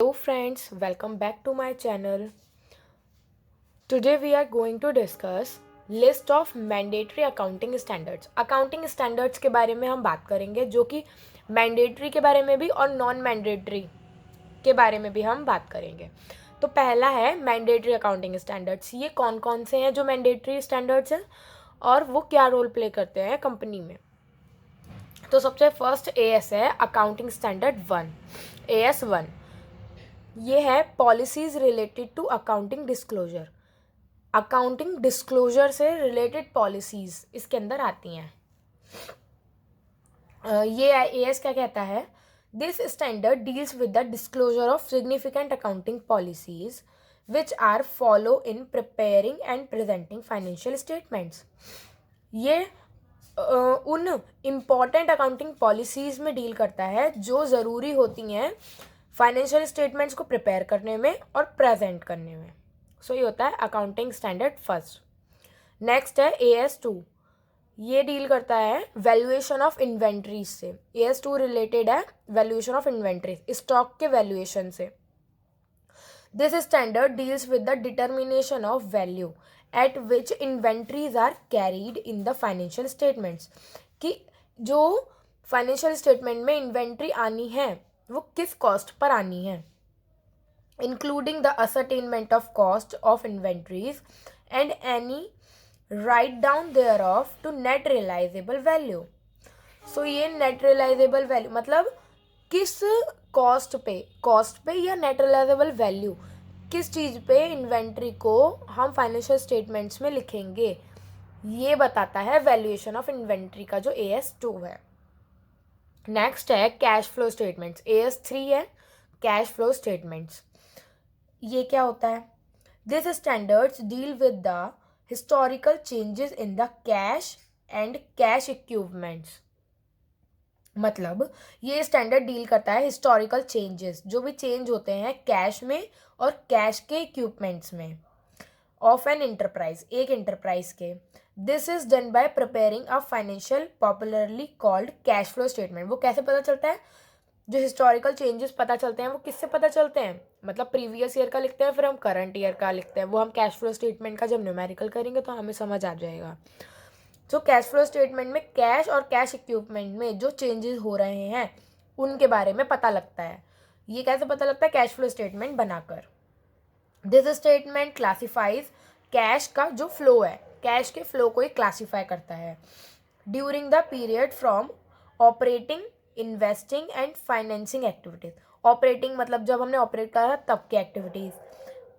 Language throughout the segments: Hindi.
Hello friends, welcome back to my channel. Today we are going to discuss list of mandatory accounting standards. Accounting standards के बारे में हम बात करेंगे जो कि मैंडेटरी के बारे में भी और नॉन मैंडेटरी के बारे में भी हम बात करेंगे. तो पहला है मैंडेटरी अकाउंटिंग स्टैंडर्ड्स. ये कौन कौन से हैं जो मैंडेटरी स्टैंडर्ड्स हैं और वो क्या रोल प्ले करते हैं कंपनी में. तो सबसे फर्स्ट AS है अकाउंटिंग स्टैंडर्ड 1. AS 1 ये है policies related to accounting disclosure. Accounting disclosure से रिलेटेड पॉलिसीज इसके अंदर आती हैं. ये AS क्या कहता है, this standard deals with the disclosure of significant accounting policies which are follow in preparing and presenting financial statements. ये उन इम्पॉर्टेंट अकाउंटिंग पॉलिसीज में डील करता है जो ज़रूरी होती हैं फाइनेंशियल स्टेटमेंट्स को प्रिपेयर करने में और प्रेजेंट करने में. सो ये होता है अकाउंटिंग स्टैंडर्ड फर्स्ट. नेक्स्ट है AS 2. ये डील करता है वैल्यूएशन ऑफ इन्वेंट्रीज से. AS 2 रिलेटेड है वैल्यूएशन ऑफ इन्वेंट्रीज, स्टॉक के वैल्यूएशन से. This standard deals with the determination of value at which inventories are carried in the financial statements. कि जो फाइनेंशियल स्टेटमेंट में इन्वेंट्री आनी है वो किस कॉस्ट पर आनी है, including the ascertainment of cost of inventories and any write down thereof to net realisable value. So ये नेट रियलाइजेबल वैल्यू मतलब किस कॉस्ट पे या नेट रियलाइजेबल वैल्यू किस चीज़ पे इन्वेंट्री को हम फाइनेंशियल स्टेटमेंट्स में लिखेंगे, ये बताता है वैल्यूएशन ऑफ इन्वेंट्री का जो AS 2 है. नेक्स्ट है कैश फ्लो स्टेटमेंट्स. AS 3 है कैश फ्लो स्टेटमेंट्स. ये क्या होता है, this standards deal with the historical changes in the cash and cash equipments. मतलब ये स्टैंडर्ड डील करता है हिस्टोरिकल चेंजेस जो भी चेंज होते हैं कैश में और कैश के इक्विपमेंट्स में ऑफ एन एंटरप्राइज, एक एंटरप्राइज के. This is done by preparing a financial popularly called cash flow statement. वो कैसे पता चलता है, जो हिस्टोरिकल चेंजेस पता चलते हैं वो किससे पता चलते हैं, मतलब प्रीवियस ईयर का लिखते हैं फिर हम करंट ईयर का लिखते हैं. वो हम कैश फ्लो स्टेटमेंट का जब न्यूमेरिकल करेंगे तो हमें समझ आ जाएगा. तो कैश फ्लो स्टेटमेंट में कैश और कैश इक्विपमेंट में जो चेंजेस हो रहे हैं उनके बारे में पता लगता है. ये कैसे पता लगता है, कैश फ्लो स्टेटमेंट बनाकर. दिस स्टेटमेंट क्लासिफाइज कैश का जो फ्लो है, कैश के फ्लो को ही क्लासीफाई करता है during the period from operating, investing and financing activities. Operating मतलब जब हमने ऑपरेट करा तब की एक्टिविटीज़,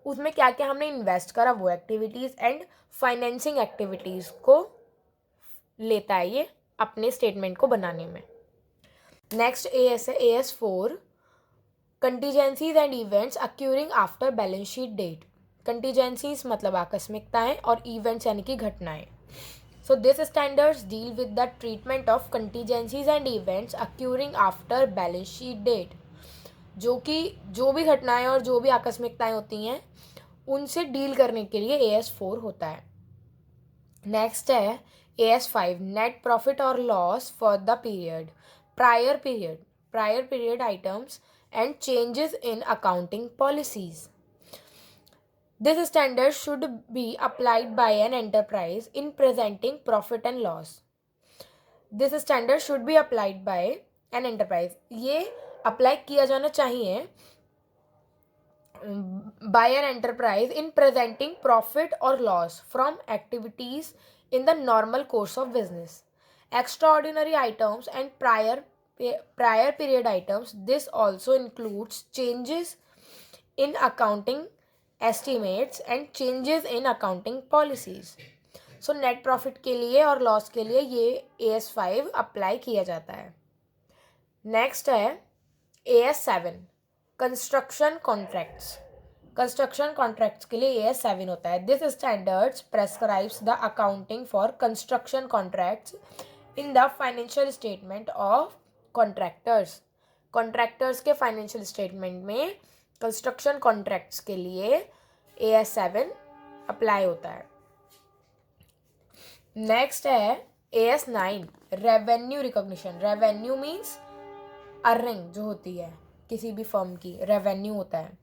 उसमें क्या क्या हमने इन्वेस्ट करा वो एक्टिविटीज़, एंड फाइनेंसिंग एक्टिविटीज़ को लेता है ये अपने स्टेटमेंट को बनाने में. नेक्स्ट AS है AS 4 contingencies and events occurring after balance sheet date. Contingencies मतलब आकस्मिकताएं और इवेंट्स यानी कि घटनाएं. So this standards deal with the treatment of contingencies and events occurring after balance sheet date. जो कि जो भी घटनाएं और जो भी आकस्मिकताएं होती हैं उनसे डील करने के लिए AS 4 होता है. नेक्स्ट है AS 5 नेट प्रॉफिट और loss for the period, prior period items and changes in accounting policies. This standard should be applied by an enterprise in presenting profit and loss. This standard should be applied by an enterprise. ये अप्लाई किया जाना चाहिए by an enterprise in presenting profit or loss from activities in the normal course of business. Extraordinary items and prior period items. This also includes changes in accounting estimates and changes in accounting policies. So net profit के लिए और loss के लिए ये AS 5 अप्लाई किया जाता है. नेक्स्ट है AS 7 construction contracts. Construction contracts के लिए AS 7 होता है. This standards prescribes the accounting for construction contracts in the financial statement of contractors के फाइनेंशियल स्टेटमेंट में कंस्ट्रक्शन कॉन्ट्रैक्ट्स के लिए AS 7 अप्लाई होता है. नेक्स्ट है AS 9 revenue recognition. Revenue means earning जो होती है, किसी भी फर्म की रेवेन्यू होता है,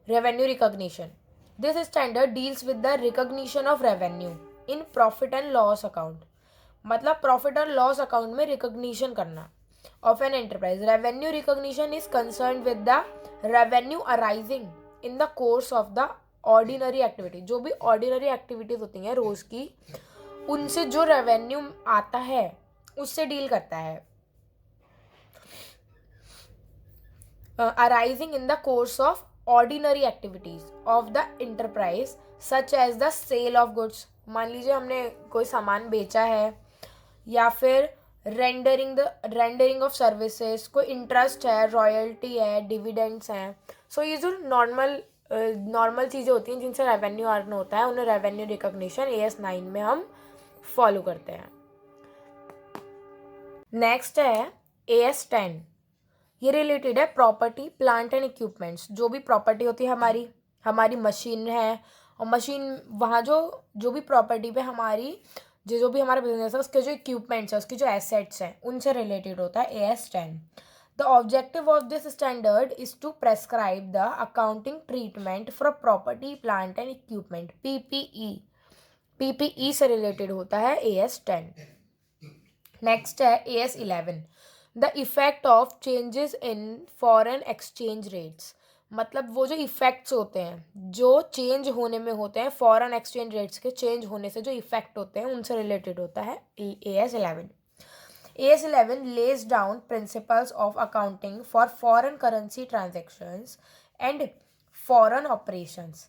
revenue recognition. This standard deals with the recognition of revenue in profit and loss account. मतलब प्रॉफिट और लॉस अकाउंट में रिकॉग्निशन करना of an enterprise. Revenue recognition is concern with the revenue arising in the course of the ordinary activity. जो भी ऑर्डिनरी एक्टिविटीज होती हैं रोज की, उनसे जो रेवेन्यू आता है उससे डील करता है. Arising in the course of ordinary activities of the enterprise such as the sale of goods. मान लीजिए हमने कोई सामान बेचा है, या फिर रेंडरिंग ऑफ सर्विसेज, कोई इंटरेस्ट है, रॉयल्टी है, डिविडेंड्स हैं. सो ये जो नॉर्मल चीज़ें होती हैं जिनसे रेवेन्यू अर्न होता है, उन्हें रेवेन्यू रिकॉग्निशन AS9 में हम फॉलो करते हैं. नेक्स्ट है AS10. ये रिलेटेड है प्रॉपर्टी, प्लांट एंड इक्विपमेंट्स. जो भी प्रॉपर्टी होती है हमारी मशीन है, और मशीन वहाँ जो भी प्रॉपर्टी पे हमारी जो भी हमारा बिजनेस है, उसके जो इक्विपमेंट्स है, उसकी जो एसेट्स हैं, उनसे रिलेटेड होता है AS10. The objective of this standard is to prescribe the accounting treatment for property, plant and equipment, PPE से रिलेटेड होता है AS10. नेक्स्ट है AS11. The effect of changes in foreign exchange rates. मतलब वो जो इफेक्ट्स होते हैं, जो चेंज होने में होते हैं, फॉरेन एक्सचेंज रेट्स के चेंज होने से जो इफेक्ट होते हैं, उनसे रिलेटेड होता है AS11. AS11 lays down principles of accounting for foreign currency transactions and foreign operations,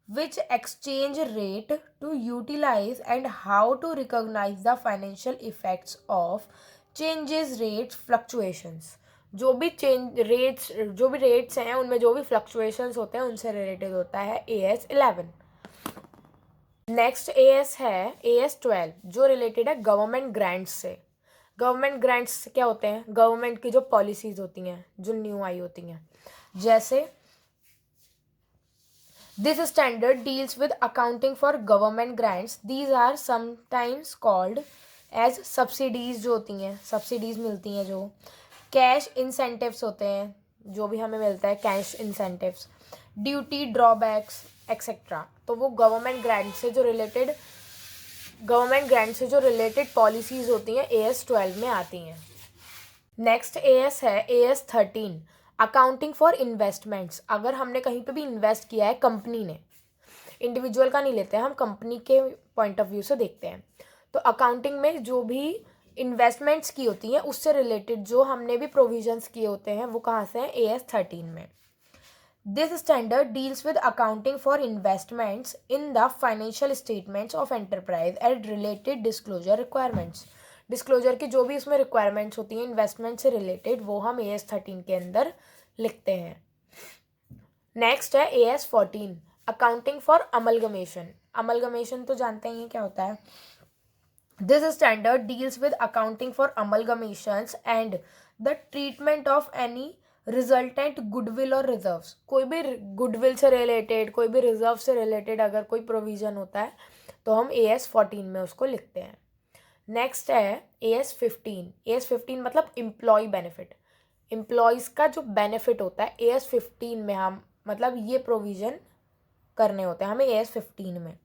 which exchange rate to utilize and how to recognize the financial effects of changes rate fluctuations. जो भी रेट्स हैं, उनमें जो भी फ्लक्चुएशंस होते हैं, उनसे रिलेटेड होता है AS11. नेक्स्ट है AS12, जो रिलेटेड है गवर्नमेंट ग्रांट्स से. गवर्नमेंट ग्रांट्स क्या होते हैं? गवर्नमेंट की जो पॉलिसीज होती हैं, जो न्यू आई होती हैं. जैसे this standard deals with accounting for government grants. These are sometimes called as subsidies. जो होती हैं, सब्सिडीज मिलती हैं. जो कैश इंसेंटिव्स होते हैं, जो भी हमें मिलता है cash incentives, duty drawbacks etcetera. तो वो गवर्नमेंट ग्रांट से जो रिलेटेड पॉलिसीज होती हैं AS12 में आती हैं. नेक्स्ट AS है AS13, अकाउंटिंग फॉर इन्वेस्टमेंट्स. अगर हमने कहीं पे भी इन्वेस्ट किया है, कंपनी ने, इंडिविजुअल का नहीं लेते हैं हम, कंपनी के पॉइंट ऑफ व्यू से देखते हैं. तो अकाउंटिंग में जो भी इन्वेस्टमेंट्स की होती हैं, उससे रिलेटेड जो हमने भी प्रोविजंस किए होते हैं, वो कहाँ से हैं? AS13 में. This standard deals with accounting for investments in the financial statements of enterprise and related disclosure requirements. Disclosure की जो भी इसमें रिक्वायरमेंट्स होती हैं इन्वेस्टमेंट से रिलेटेड, वो हम AS13 के अंदर लिखते हैं. नेक्स्ट है AS14, accounting for amalgamation. Amalgamation तो जानते ही हैं क्या होता है. This standard deals with accounting for amalgamations and the treatment of any resultant goodwill or reserves. कोई भी गुडविल से रिलेटेड, कोई भी रिजर्व से रिलेटेड अगर कोई प्रोविजन होता है, तो हम AS14 में उसको लिखते हैं. नेक्स्ट है AS15. AS15 मतलब एम्प्लॉय बेनिफिट. एम्प्लॉयज़ का जो बेनिफिट होता है AS15 में हम, मतलब ये प्रोविज़न करने होते हैं हमें AS15 में.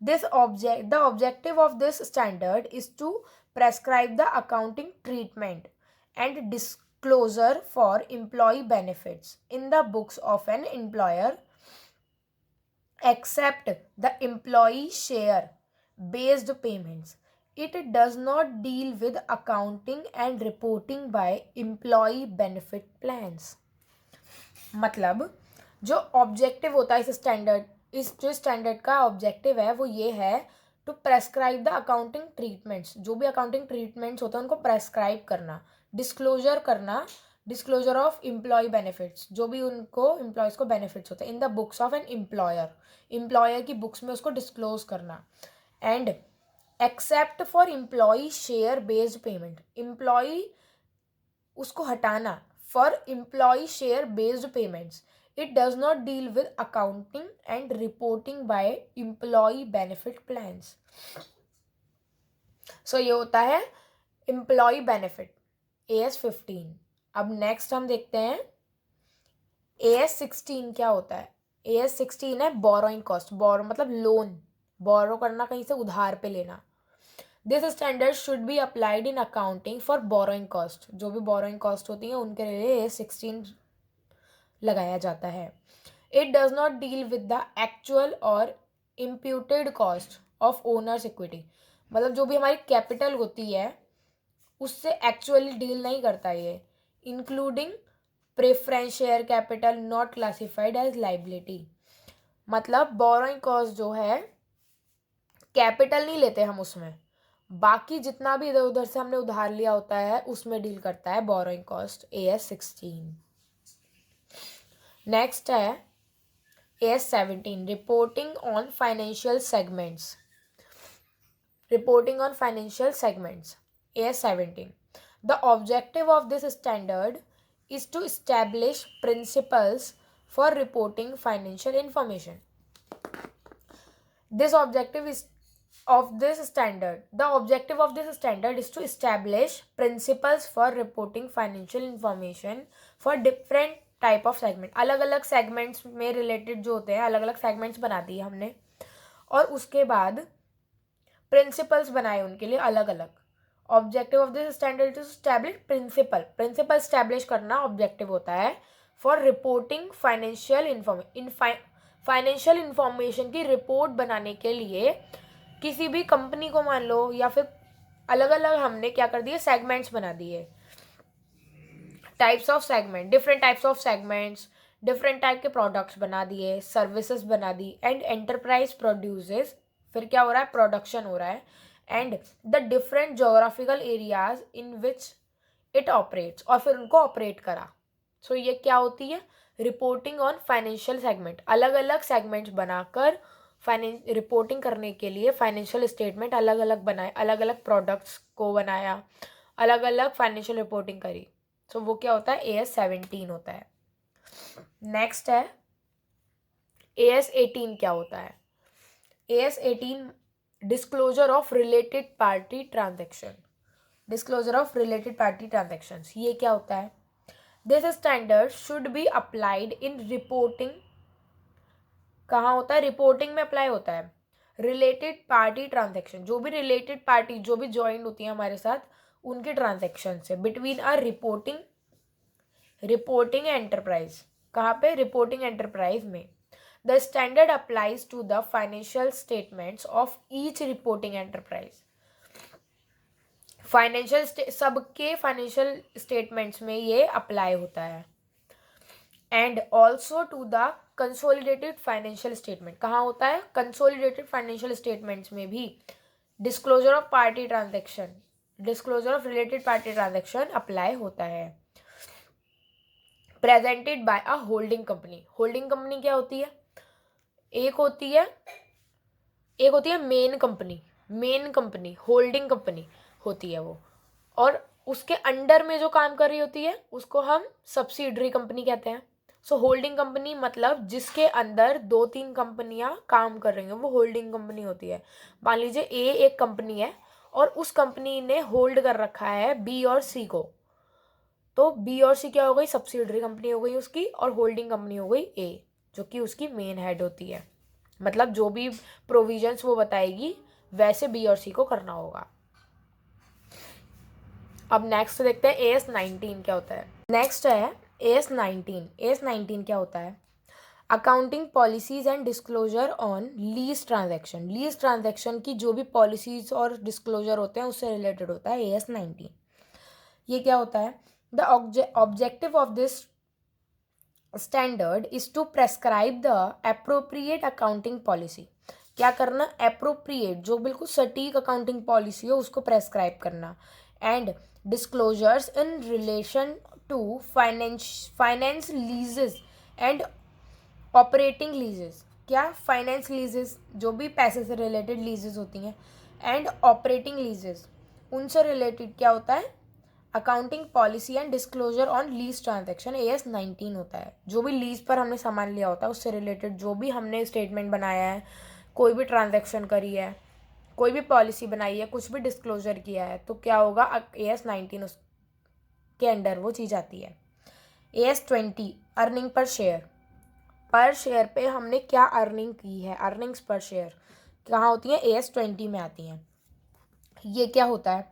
The objective of this standard is to prescribe the accounting treatment and disclosure for employee benefits in the books of an employer, except the employee share based payments. It does not deal with accounting and reporting by employee benefit plans. मतलब जो ऑब्जेक्टिव होता है इस स्टैंडर्ड का ऑब्जेक्टिव है, वो ये है to prescribe the accounting treatments. जो भी अकाउंटिंग ट्रीटमेंट्स होते हैं उनको प्रेस्क्राइब करना, डिस्क्लोजर ऑफ एम्प्लॉय बेनिफिट्स. जो भी उनको एम्प्लॉयज़ को बेनिफिट्स होते हैं in the books of an employer की बुक्स में उसको डिस्क्लोज करना. And except for employ share based payment. Employ उसको हटाना for employ share based payments. It does not deal with accounting and reporting by employee benefit plans. So ये होता है employee benefit AS15. अब नेक्स्ट हम देखते हैं AS16 क्या होता है? AS16 है बोरोइंग कॉस्ट, बोरो मतलब लोन, बोरो करना, कहीं से उधार पे लेना। This standard should be applied in accounting for borrowing cost, जो भी बोरोइंग कॉस्ट होती है उनके लिए AS16 लगाया जाता है। It does not deal with the actual or imputed cost of owners equity, मतलब जो भी हमारी कैपिटल होती है उससे एक्चुअली डील नहीं करता ये, including preference share capital not classified as liability. मतलब बोरोइंग कॉस्ट जो है कैपिटल नहीं लेते हम उसमें, बाकी जितना भी इधर उधर से हमने उधार लिया होता है उसमें डील करता है बोरोइंग कॉस्ट AS16। नेक्स्ट है AS17 reporting on financial segments. Reporting on financial segments AS17, the objective of this standard is to establish principles for reporting financial information. This objective is of this standard the objective of this standard is to establish principles for reporting financial information for different type of segment. अलग अलग सेगमेंट्स में रिलेटेड जो होते हैं, अलग अलग सेगमेंट्स बना दिए हमने और उसके बाद प्रिंसिपल्स बनाए उनके लिए अलग अलग। Objective of this standard is establish principle establish करना ऑब्जेक्टिव होता है फॉर रिपोर्टिंग फाइनेंशियल इंफॉर्मेशन की रिपोर्ट बनाने के लिए। किसी भी कंपनी को मान लो या फिर अलग अलग हमने क्या कर दिए, सेगमेंट्स बना दिए, types of segment, different types of segments, different type के प्रोडक्ट्स बना दिए, सर्विसेज बना दी, एंड एंटरप्राइज प्रोड्यूसेस, फिर क्या हो रहा है, प्रोडक्शन हो रहा है, and the different geographical areas in which it operates, और फिर उनको ऑपरेट करा। सो ये क्या होती है, रिपोर्टिंग ऑन फाइनेंशियल सेगमेंट। अलग अलग सेगमेंट्स बनाकर रिपोर्टिंग करने के लिए फाइनेंशियल स्टेटमेंट अलग अलग बनाए, अलग अलग प्रोडक्ट्स को बनाया, अलग अलग फाइनेंशियल रिपोर्टिंग करी। सो वो क्या होता है, AS17 होता है। नेक्स्ट है AS18 क्या होता है? AS18 disclosure of related party transaction. Disclosure of related party transactions, ये क्या होता है? This standard should be applied in reporting. कहाँ होता है? रिपोर्टिंग में अप्लाई होता है। रिलेटेड पार्टी ट्रांजेक्शन, जो भी रिलेटेड पार्टी जो भी ज्वाइंट होती है हमारे साथ, उनके ट्रांजेक्शन से बिटवीन आर रिपोर्टिंग एंटरप्राइज। कहाँ पे? रिपोर्टिंग एंटरप्राइज में। The standard applies to the financial statements of each reporting enterprise. सबके फाइनेंशियल स्टेटमेंट्स में ये अप्लाई होता है। And also to the consolidated financial statement. कहाँ होता है? कंसोलिडेटेड फाइनेंशियल स्टेटमेंट्स में भी disclosure of party transaction, disclosure of related party transaction apply होता है। Presented by a holding company. Holding company क्या होती है? एक होती है मेन कंपनी, होल्डिंग कंपनी होती है वो, और उसके अंडर में जो काम कर रही होती है उसको हम सब्सिडरी कंपनी कहते हैं। सो होल्डिंग कंपनी मतलब जिसके अंदर 2-3 कंपनियां काम कर रही हैं, वो होल्डिंग कंपनी होती है। मान लीजिए एक कंपनी है और उस कंपनी ने होल्ड कर रखा है बी और सी को, तो बी और सी क्या हो गई? सब्सिडरी कंपनी हो गई उसकी, और होल्डिंग कंपनी हो गई ए, जो कि उसकी मेन हेड होती है। मतलब जो भी प्रोविजंस वो बताएगी वैसे बी और सी को करना होगा। अब नेक्स्ट देखते हैं AS19 क्या होता है। नेक्स्ट है AS19 क्या होता है? Accounting policies and disclosure on lease transaction. Lease transaction की जो भी पॉलिसीज और डिस्क्लोजर होते हैं उससे रिलेटेड होता है AS19। ये क्या होता है? The objective of this standard is to prescribe the appropriate accounting policy. क्या करना? एप्रोप्रिएट, जो बिल्कुल सटीक अकाउंटिंग पॉलिसी हो उसको प्रेस्क्राइब करना। And disclosures in relation to finance leases and operating leases. क्या? फाइनेंस लीजेस, जो भी पैसे से रिलेटेड लीजेस होती हैं, एंड ऑपरेटिंग लीजेस, उनसे रिलेटेड क्या होता है? Accounting policy and disclosure on lease transaction AS19 होता है। जो भी लीज पर हमने सामान लिया होता है उससे रिलेटेड जो भी हमने स्टेटमेंट बनाया है, कोई भी ट्रांजैक्शन करी है, कोई भी पॉलिसी बनाई है, कुछ भी डिस्क्लोजर किया है, तो क्या होगा? AS19 उसके अंडर वो चीज़ आती है। AS20 अर्निंग पर शेयर पे हमने क्या अर्निंग की है, अर्निंग्स पर शेयर कहाँ होती है, AS20 में आती हैं। ये क्या होता है,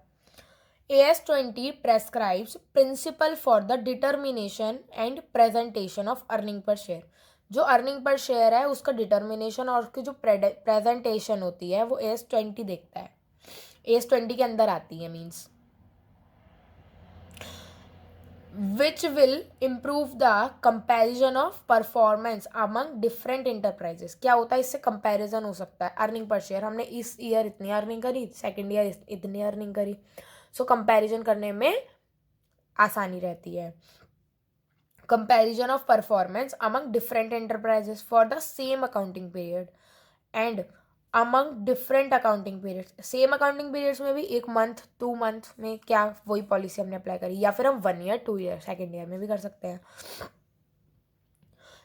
AS20 prescribes principle for the determination and presentation of earning per share. जो अर्निंग पर शेयर है उसका डिटर्मिनेशन और उसकी जो प्रेजेंटेशन होती है वो AS20 देखता है, AS20 के अंदर आती है, means which will improve the comparison of performance among different enterprises। क्या होता है, इससे कंपैरिजन हो सकता है अर्निंग पर शेयर, हमने इस ईयर इतनी अर्निंग करी, सेकेंड ईयर इतनी अर्निंग करी, सो कंपैरिजन करने में आसानी रहती है। Comparison of performance among different enterprises for the same accounting period and among different accounting periods. Same accounting periods में भी 1 मंथ 2 मंथ में क्या वही पॉलिसी हमने अप्लाई करी, या फिर हम 1 ईयर 2 ईयर सेकेंड ईयर में भी कर सकते हैं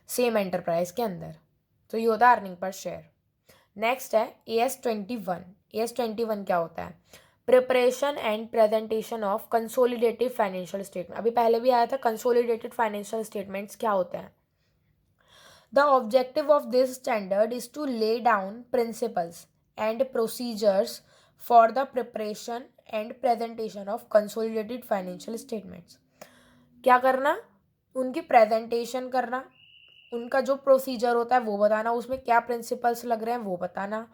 सेम एंटरप्राइज के अंदर। तो ये होता है अर्निंग पर शेयर। नेक्स्ट है AS21। AS21 क्या होता है, preparation and presentation of consolidated financial statement. अभी पहले भी आया था, कंसोलिडेटेड फाइनेंशियल स्टेटमेंट्स क्या होते हैं। The objective of this standard is to lay down principles and procedures for the preparation and presentation of consolidated financial statements। क्या करना, उनकी प्रेजेंटेशन करना, उनका जो प्रोसीजर होता है वो बताना, उसमें क्या प्रिंसिपल्स लग रहे हैं वो बताना।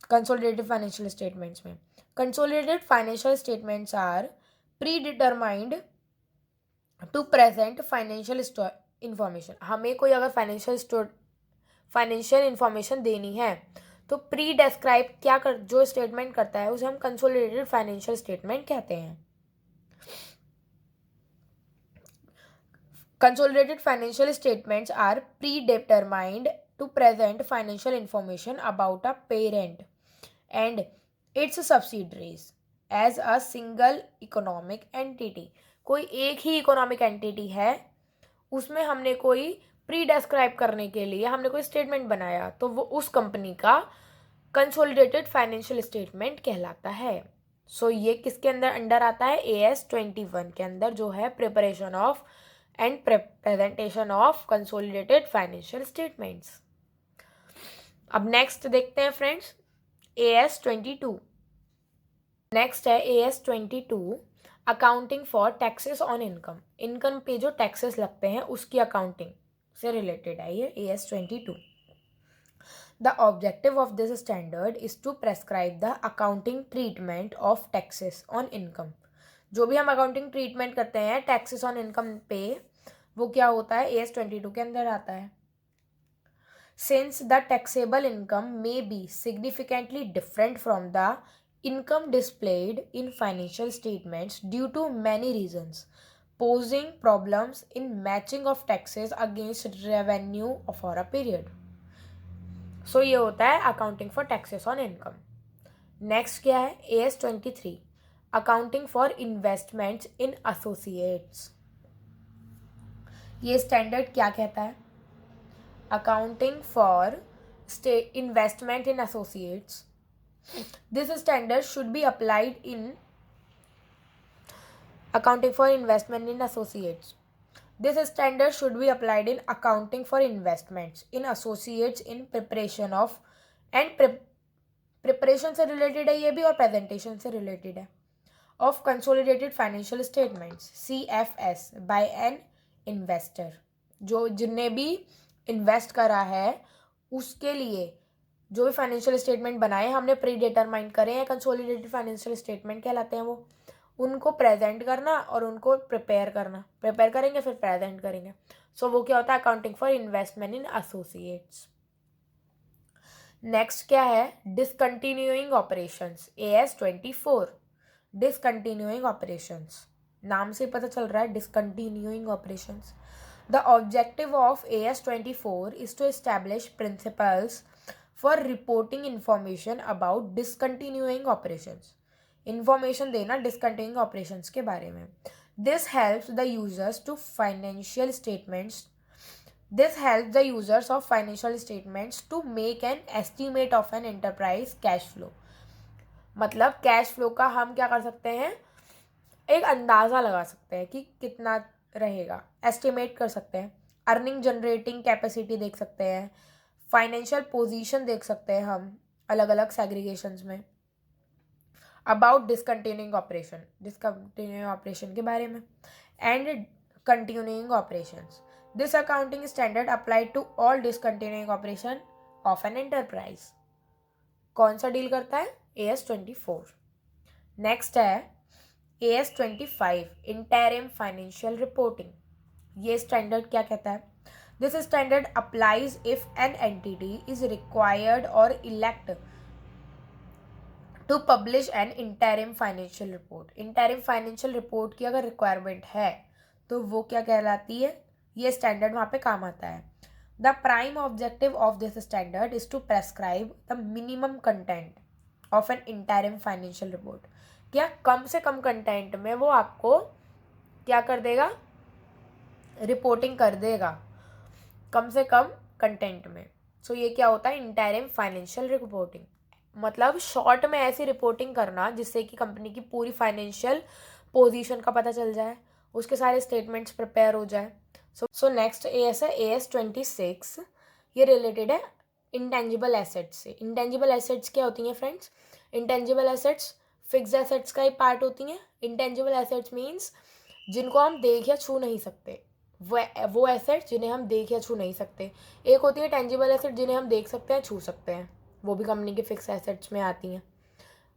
कंसोलिडेटेड फाइनेंशियल स्टेटमेंट्स में consolidated financial statements are pre determined to present financial information. हमें कोई अगर फाइनेंशियल इंफॉर्मेशन देनी है तो प्री डिस्क्राइब क्या कर जो स्टेटमेंट करता है उसे हम कंसोलिडेटेड फाइनेंशियल स्टेटमेंट कहते हैं। Consolidated financial statements are predetermined to present financial information about a parent and its subsidiaries as a single economic entity। कोई एक ही इकोनॉमिक एंटिटी है, उसमें हमने कोई प्री डिस्क्राइब करने के लिए हमने कोई स्टेटमेंट बनाया तो वो उस कंपनी का कंसोलिडेटेड फाइनेंशियल स्टेटमेंट कहलाता है। सो ये किसके अंदर आता है, AS21 के अंदर, जो है preparation of and presentation of consolidated financial statements. अब नेक्स्ट देखते हैं फ्रेंड्स AS22। नेक्स्ट है AS22 accounting for taxes on income. Income पे जो टैक्सेस लगते हैं उसकी अकाउंटिंग से रिलेटेड है ये AS22। The objective of this standard is to prescribe the accounting treatment of taxes on income. जो भी हम अकाउंटिंग ट्रीटमेंट करते हैं टैक्सेस ऑन इनकम पे, वो क्या होता है, AS22 के अंदर आता है। Since the taxable income may be significantly different from the income displayed in financial statements due to many reasons posing problems in matching of taxes against revenue for a period। सो ये होता है accounting for taxes on income. Next क्या है AS23 accounting for investments in associates. ये स्टैंडर्ड क्या कहता है, accounting for investment in associates. This standard should be applied in accounting for investment in associates। This standard should be applied in accounting for investments in associates in preparation of and preparation से related है ये भी और presentation से related है of consolidated financial statements CFS by an investor। जो जिनने भी इन्वेस्ट करा है उसके लिए जो भी फाइनेंशियल स्टेटमेंट बनाए हमने प्री डिटरमाइन करे हैं, कंसोलिडेटेड फाइनेंशियल स्टेटमेंट कहलाते हैं वो, उनको प्रेजेंट करना और उनको प्रिपेयर करना, प्रिपेयर करेंगे फिर प्रेजेंट करेंगे। सो वो क्या होता है, accounting for investment in associates. Next क्या है, discontinuing operations AS24। Discontinuing operations नाम से पता चल रहा है, discontinuing operations. The objective of AS24 is to establish principles for reporting information about discontinuing operations. Information देना डिसकंटिन्यूइंग ऑपरेशंस के बारे में। This helps the users to financial statements this helps the users of financial statements to make an estimate of an enterprise cash flow. मतलब कैश फ्लो का हम क्या कर सकते हैं, एक अंदाज़ा लगा सकते हैं कि कितना रहेगा, एस्टिमेट कर सकते हैं, अर्निंग जनरेटिंग कैपेसिटी देख सकते हैं, फाइनेंशियल पोजीशन देख सकते हैं हम अलग अलग सेग्रीगेशंस में, अबाउट डिसकंटिन्यूइंग ऑपरेशन के बारे में, and continuing operations. This accounting standard applied to all discontinuing operation of an enterprise. कौन सा डील करता है? AS24. नेक्स्ट है AS25 इंटरिम फाइनेंशियल रिपोर्टिंग. ये स्टैंडर्ड क्या कहता है? This standard applies if an entity is required or elect to publish an interim financial report. Interim financial report की अगर रिक्वायरमेंट है तो वो क्या कहलाती है? ये स्टैंडर्ड वहाँ पे काम आता है. The prime objective of this standard is to prescribe the minimum content of an interim financial report. क्या कम से कम कंटेंट में वो आपको क्या कर देगा? रिपोर्टिंग कर देगा कम से कम कंटेंट में. सो ये क्या होता है? Interim financial reporting. मतलब शॉर्ट में ऐसी रिपोर्टिंग करना जिससे कि कंपनी की पूरी फाइनेंशियल पोजीशन का पता चल जाए, उसके सारे स्टेटमेंट्स प्रिपेयर हो जाए. सो नेक्स्ट AS है AS26. ये रिलेटेड है इंटेंजिबल एसेट्स से. इंटेंजिबल एसेट्स क्या होती हैं friends? Intangible assets fixed assets का ही पार्ट होती हैं. इंटेंजिबल एसेट्स मीन्स जिनको हम देख या छू नहीं सकते, वो एसेट्स जिन्हें हम देख या छू नहीं सकते. एक होती है टेंजिबल एसेट जिन्हें हम देख सकते हैं, छू सकते हैं, वो भी कंपनी के फिक्स एसेट्स में आती हैं.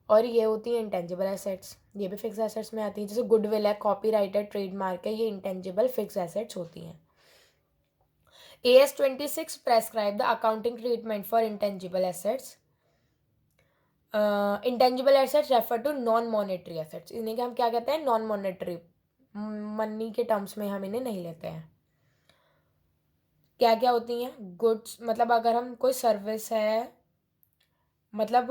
और ये होती हैं इंटेंजिबल एसेट्स, ये भी फिक्स एसेट्स में आती हैं. जैसे गुडविल है, कॉपीराइट है, ट्रेडमार्क है, ये इंटेंजिबल फिक्स एसेट्स होती हैं. AS26 prescribe the accounting treatment for intangible assets. Intangible assets refer to non monetary assets. इन्हें हम क्या कहते हैं? Non monetary. मनी के टर्म्स में हम इन्हें नहीं लेते हैं. क्या क्या होती हैं? गुड्स, मतलब अगर हम कोई सर्विस है, मतलब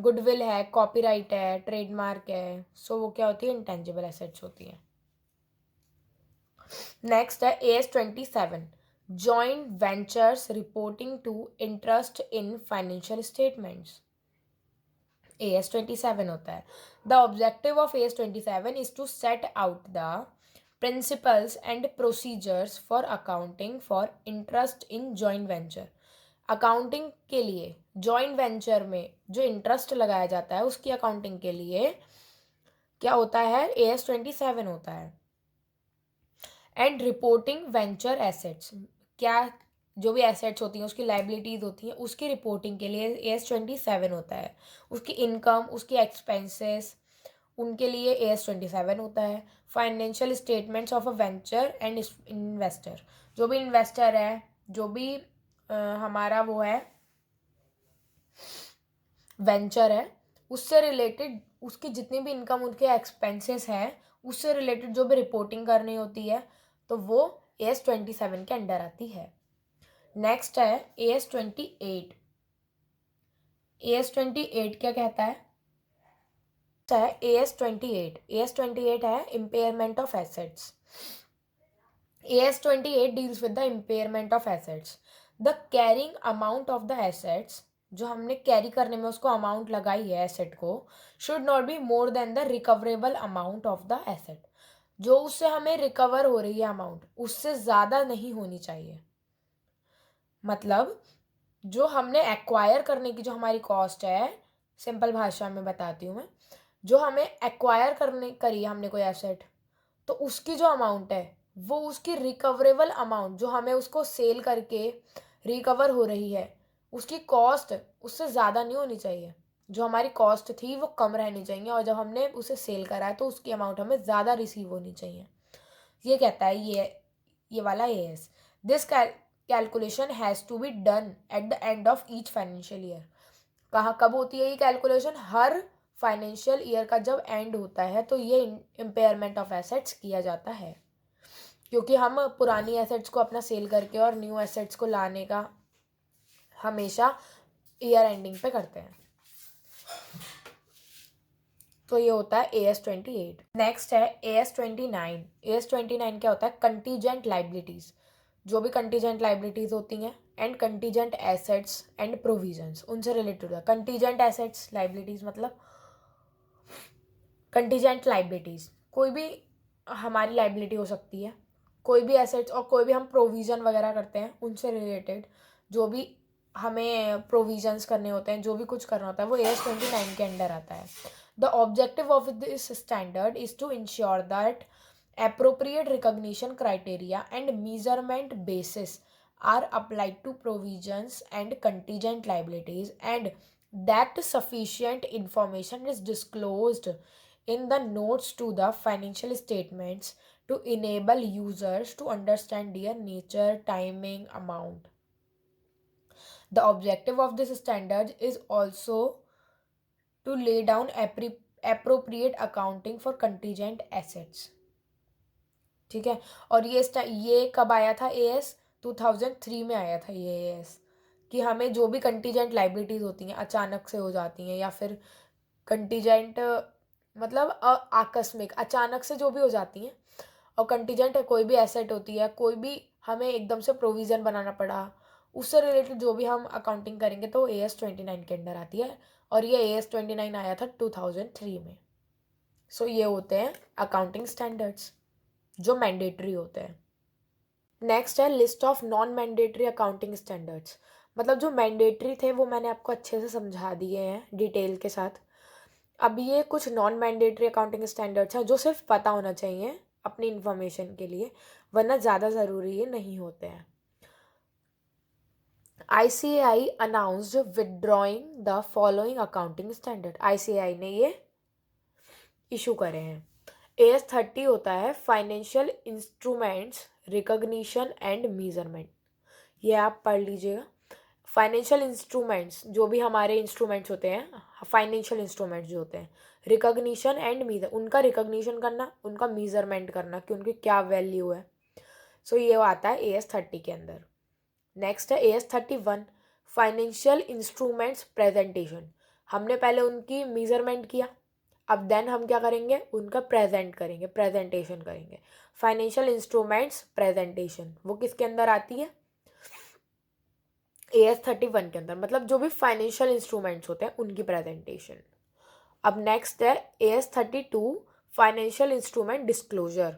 गुडविल है, कॉपीराइट है, ट्रेडमार्क है, सो वो क्या होती है? इंटेंजिबल एसेट्स होती हैं. नेक्स्ट है AS27 joint ventures reporting to interest in financial statements. AS27 होता है. The objective of AS27 is to set out the principles and procedures for accounting for interest in joint venture. Accounting के लिए जॉइंट वेंचर में जो इंटरेस्ट लगाया जाता है उसकी अकाउंटिंग के लिए क्या होता है? AS27 होता है. एंड रिपोर्टिंग वेंचर एसेट्स, क्या जो भी एसेट्स होती हैं, उसकी लाइबिलिटीज होती हैं, उसकी रिपोर्टिंग के लिए AS27 होता है. उसकी इनकम, उसकी एक्सपेंसेस, उनके लिए AS27 होता है. Financial statements of a venture and investor, जो भी इन्वेस्टर है, जो भी हमारा वो है वेंचर है, उससे रिलेटेड उसकी जितनी भी इनकम, उनके एक्सपेंसेस हैं, उससे रिलेटेड जो भी रिपोर्टिंग करनी होती है, तो वो AS27 के अंडर आती है. नेक्स्ट है AS28. AS28 क्या कहता है? AS28 है impairment of assets. AS28 deals with the impairment of assets. The carrying amount of the assets, जो हमने कैरी करने में उसको अमाउंट लगाई है एसेट को, should not be more than the recoverable amount of the asset. जो उससे हमें रिकवर हो रही है अमाउंट, उससे ज़्यादा नहीं होनी चाहिए. मतलब जो हमने एक्वायर करने की जो हमारी कॉस्ट है, सिंपल भाषा में बताती हूँ मैं, जो हमें एक्वायर करने करी हमने कोई एसेट, तो उसकी जो अमाउंट है वो उसकी रिकवरेबल अमाउंट, जो हमें उसको सेल करके रिकवर हो रही है, उसकी कॉस्ट उससे ज़्यादा नहीं होनी चाहिए. जो हमारी कॉस्ट थी वो कम रहनी चाहिए, और जब हमने उसे सेल करा है तो उसकी अमाउंट हमें ज़्यादा रिसीव होनी चाहिए. ये कहता है ये वाला AS. This calculation has to be done at the end of each financial year. कब होती है ये कैलकुलेशन? हर फाइनेंशियल ईयर का जब एंड होता है तो ये इम्पेयरमेंट ऑफ एसेट्स किया जाता है, क्योंकि हम पुरानी एसेट्स को अपना सेल करके और न्यू एसेट्स को लाने का हमेशा ईयर एंडिंग पे करते हैं. तो ये होता है AS28. नेक्स्ट है AS29. AS29 क्या होता है? Contingent liabilities. जो भी कंटीजेंट लाइबिलिटीज होती हैं and contingent assets and provisions, उनसे रिलेटेड है. कंटीजेंट एसेट्स लाइबिलिटीज मतलब कंटीजेंट लाइबिलिटीज कोई भी हमारी लाइबिलिटी हो सकती है, कोई भी एसेट्स और कोई भी हम प्रोविज़न वगैरह करते हैं उनसे रिलेटेड जो भी हमें प्रोविजंस करने होते हैं, जो भी कुछ करना होता है, वो AS 29 के अंडर आता है. The objective of this standard is to ensure that appropriate recognition criteria and measurement basis are applied to provisions and contingent liabilities, and that sufficient information is disclosed in the notes to the financial statements to enable users to understand their nature, timing, amount. The objective of this standard is also to lay down appropriate accounting for contingent assets. ठीक है. और ये कब आया था? AS 2003 में आया था ये AS, कि हमें जो भी कंटीजेंट लाइबिलिटीज़ होती हैं अचानक से हो जाती हैं, या फिर कंटीजेंट मतलब आकस्मिक अचानक से जो भी हो जाती हैं, और कंटीजेंट कोई भी एसेट होती है, कोई भी हमें एकदम से प्रोविज़न बनाना पड़ा, उससे रिलेटेड जो भी हम अकाउंटिंग करेंगे तो AS 29 के अंडर आती है. और ये AS 29 आया था 2003 में. सो ये होते हैं अकाउंटिंग स्टैंडर्ड्स जो मैंडेटरी होते हैं. नेक्स्ट है list of non mandatory accounting standards. मतलब जो मैंडेटरी थे वो मैंने आपको अच्छे से समझा दिए हैं डिटेल के साथ. अब ये कुछ नॉन मैंडेटरी अकाउंटिंग स्टैंडर्ड्स हैं जो सिर्फ पता होना चाहिए अपनी इंफॉर्मेशन के लिए, वरना ज़्यादा ज़रूरी ये नहीं होते हैं. ICAI announced withdrawing the following accounting standard. ICAI ने ये इशू करे हैं. AS 30 होता है financial instruments recognition and measurement. ये आप पढ़ लीजिएगा. फाइनेंशियल इंस्ट्रूमेंट्स जो भी हमारे इंस्ट्रूमेंट्स होते हैं, फाइनेंशियल इंस्ट्रूमेंट्स जो होते हैं, रिकॉग्निशन एंड उनका रिकॉग्निशन करना, उनका मेजरमेंट करना कि उनकी क्या वैल्यू है. सो ये आता है AS 30 के अंदर. नेक्स्ट है AS 31 फाइनेंशियल इंस्ट्रूमेंट्स प्रेजेंटेशन. हमने पहले उनकी मेजरमेंट किया, अब देन हम क्या करेंगे, उनका प्रेजेंट करेंगे, प्रेजेंटेशन करेंगे. फाइनेंशियल इंस्ट्रूमेंट्स प्रेजेंटेशन वो किसके अंदर आती है? AS 31 के अंदर. मतलब जो भी फाइनेंशियल इंस्ट्रूमेंट्स होते हैं उनकी प्रेजेंटेशन. अब नेक्स्ट है AS 32 फाइनेंशियल इंस्ट्रूमेंट डिस्क्लोजर.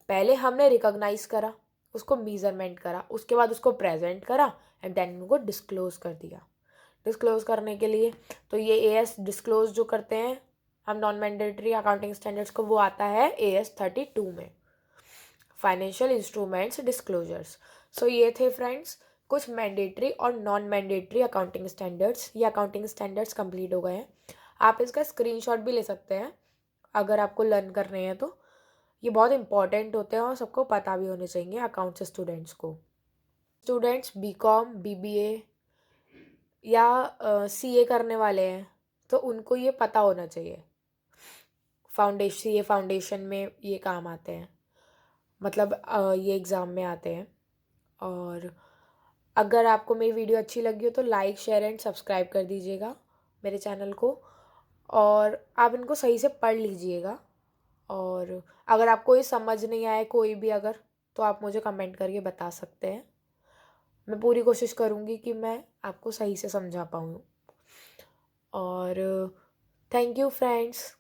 पहले हमने रिकॉग्नाइज करा, उसको मेजरमेंट करा, उसके बाद उसको प्रेजेंट करा एंड देन उनको डिस्क्लोज कर दिया. डिस्क्लोज करने के लिए तो ये AS डिस्क्लोज जो करते हैं हम नॉन मैंडेटरी अकाउंटिंग स्टैंडर्ड्स को, वो आता है AS 32 में, फाइनेंशियल इंस्ट्रूमेंट्स डिस्क्लोजर्स. सो ये थे फ्रेंड्स कुछ मैंडेटरी और नॉन मैंडेटरी अकाउंटिंग स्टैंडर्ड्स. ये अकाउंटिंग स्टैंडर्ड्स कंप्लीट हो गए हैं. आप इसका स्क्रीनशॉट भी ले सकते हैं अगर आपको लर्न करने हैं तो. ये बहुत इंपॉर्टेंट होते हैं और सबको पता भी होने चाहिए अकाउंट्स स्टूडेंट्स को. स्टूडेंट्स BCom BBA या CA करने वाले हैं तो उनको ये पता होना चाहिए. फाउंडेशन में ये काम आते हैं, मतलब ये एग्ज़ाम में आते हैं. और अगर आपको मेरी वीडियो अच्छी लगी हो तो लाइक शेयर एंड सब्सक्राइब कर दीजिएगा मेरे चैनल को, और आप इनको सही से पढ़ लीजिएगा. और अगर आपको ये समझ नहीं आए कोई भी अगर, तो आप मुझे कमेंट करके बता सकते हैं. मैं पूरी कोशिश करूँगी कि मैं आपको सही से समझा पाऊँ. और थैंक यू फ्रेंड्स.